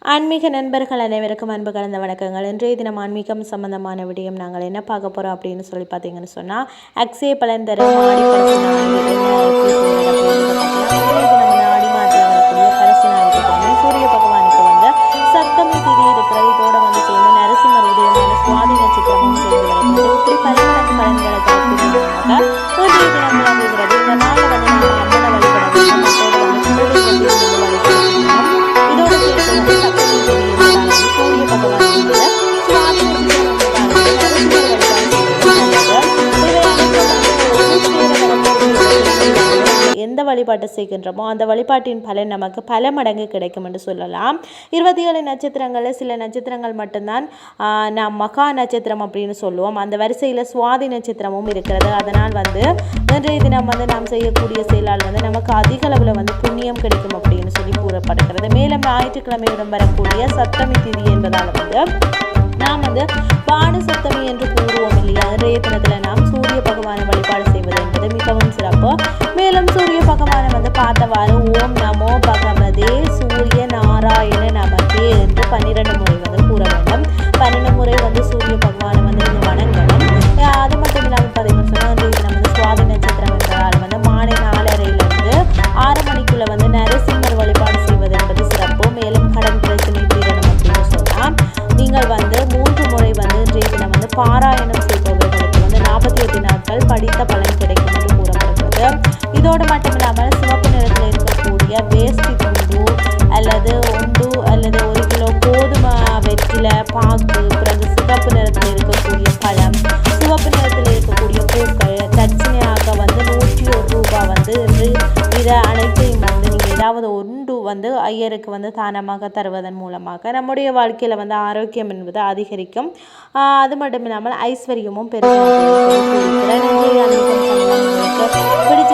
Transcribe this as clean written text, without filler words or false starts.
ஆன்மீக நண்பர்கள் அனைவருக்கும் அன்பு கலந்த வணக்கங்கள். இன்றைய தினம் ஆன்மீகம் சம்பந்தமான விடயம் நாங்கள் என்ன பார்க்க போகிறோம் அப்படின்னு சொல்லி பார்த்தீங்கன்னு சொன்னால், அக்ஷய பலன் தரும் ஆடி கடைசி நாள் நம்ம ஆடி மாதத்தில் வரக்கூடிய கடைசி நாளுக்கு போகணும். சூரிய பகவானுக்கு வந்து சப்தமி திதி இருக்கிறது. இதோட வந்து சேர்ந்து நரசிம்மர் உதயமான சுவாதி நட்சத்திரமும் சேர்ந்து வருகிறது. இப்படி பலமடங்கு பலன்களை தரக்கூடியதாக இன்றைய தினம் அமைகிறது. இந்த நாளில் வந்து நம்ம அம்மனை வழிபட வேண்டும். அதோட வந்து குலதெய்வத்தையும் வழிபடுகிறோம். இதோட சேர்த்து வந்து சப்தமி திதி இருந்தாலும் சூரிய பகவான் வந்து சுவாதி நட்சத்திரம் எந்த வழிபாட்டை செய்கின்றோமோ அந்த வழிபாட்டின் பலன் நமக்கு பல மடங்கு கிடைக்கும் என்று சொல்லலாம். 27 நட்சத்திரங்களில் சில நட்சத்திரங்கள் மட்டும்தான் நாம் மகா நட்சத்திரம் அப்படின்னு சொல்லுவோம். அந்த வரிசையில் சுவாதி நட்சத்திரமும் இருக்கிறது. அதனால் வந்து இன்றைய தினம் வந்து நாம் செய்யக்கூடிய செயலால் வந்து நமக்கு அதிக அளவில் வந்து புண்ணியம் கிடைக்கும் அப்படின்னு சொல்லி கூறப்படுகிறது. மேலும் ஞாயிற்றுக்கிழமையுடன் வரக்கூடிய சப்தமி திதி என்பதால் வந்து நாம் வந்து பாடு சப்தமி என்று கூறுவோம் இல்லையா. இன்றைய தினத்தில் நாம் சூரிய பகவானை வழிபாடு செய்வது என்பது மிகவும் சிறப்பு. மேலும் சூரிய பகவானை வந்து பார்த்தவாறு ஓம் நமோ பகவதே சூரிய நாராயண நமக்கே என்று 12 முறை வந்து கூற வேண்டும். 12 முறை வந்து சூரிய பகவானை வந்து நீங்கள் வணங்கணும். அது மட்டும் இல்லாமல் பார்த்தீங்கன்னு சொன்னால் இன்றைய தினம் வந்து சுவாதி நட்சத்திரம் என்பதால் வந்து மாலை 4:30 6 மணிக்குள்ள வந்து நரசிம்மர் வழிபாடு செய்வது என்பது சிறப்பு. மேலும் கடன் பிரச்சனை தீரணும் அப்படின்னு சொன்னால் நீங்கள் வந்து 3 முறை வந்து இன்றைய தினம் வந்து பாராயணம் செய்பவர்களுக்கு வந்து 48 நாட்கள் படித்த பலன் கிடைக்கும் என்று கூறப்படுகிறது. இதோடு மட்டும் இல்லாமல் சிவப்பு நிறத்தில் இருக்கக்கூடிய வேஷ்டி துண்டு அல்லது உண்டு அல்லது 1 கிலோ கோதுமை வெற்றிலை பாக்கு, பிறகு சிவப்பு நிறத்தில் இருக்கக்கூடிய பழம், சிவப்பு நிறத்தில் இருக்கக்கூடிய பூக்கள் தட்சணையாக வந்து 101 ரூபாய் வந்து இதை அனைத்தையும் வந்து நீங்கள் ஏதாவது ஒன்று வந்து ஐயருக்கு வந்து தானமாக தருவதன் மூலமாக நம்முடைய வாழ்க்கையில் வந்து ஆரோக்கியம் என்பது அதிகரிக்கும். அது மட்டும் இல்லாமல் ஐஸ்வர்யமும் பெருகும். பிடிச்ச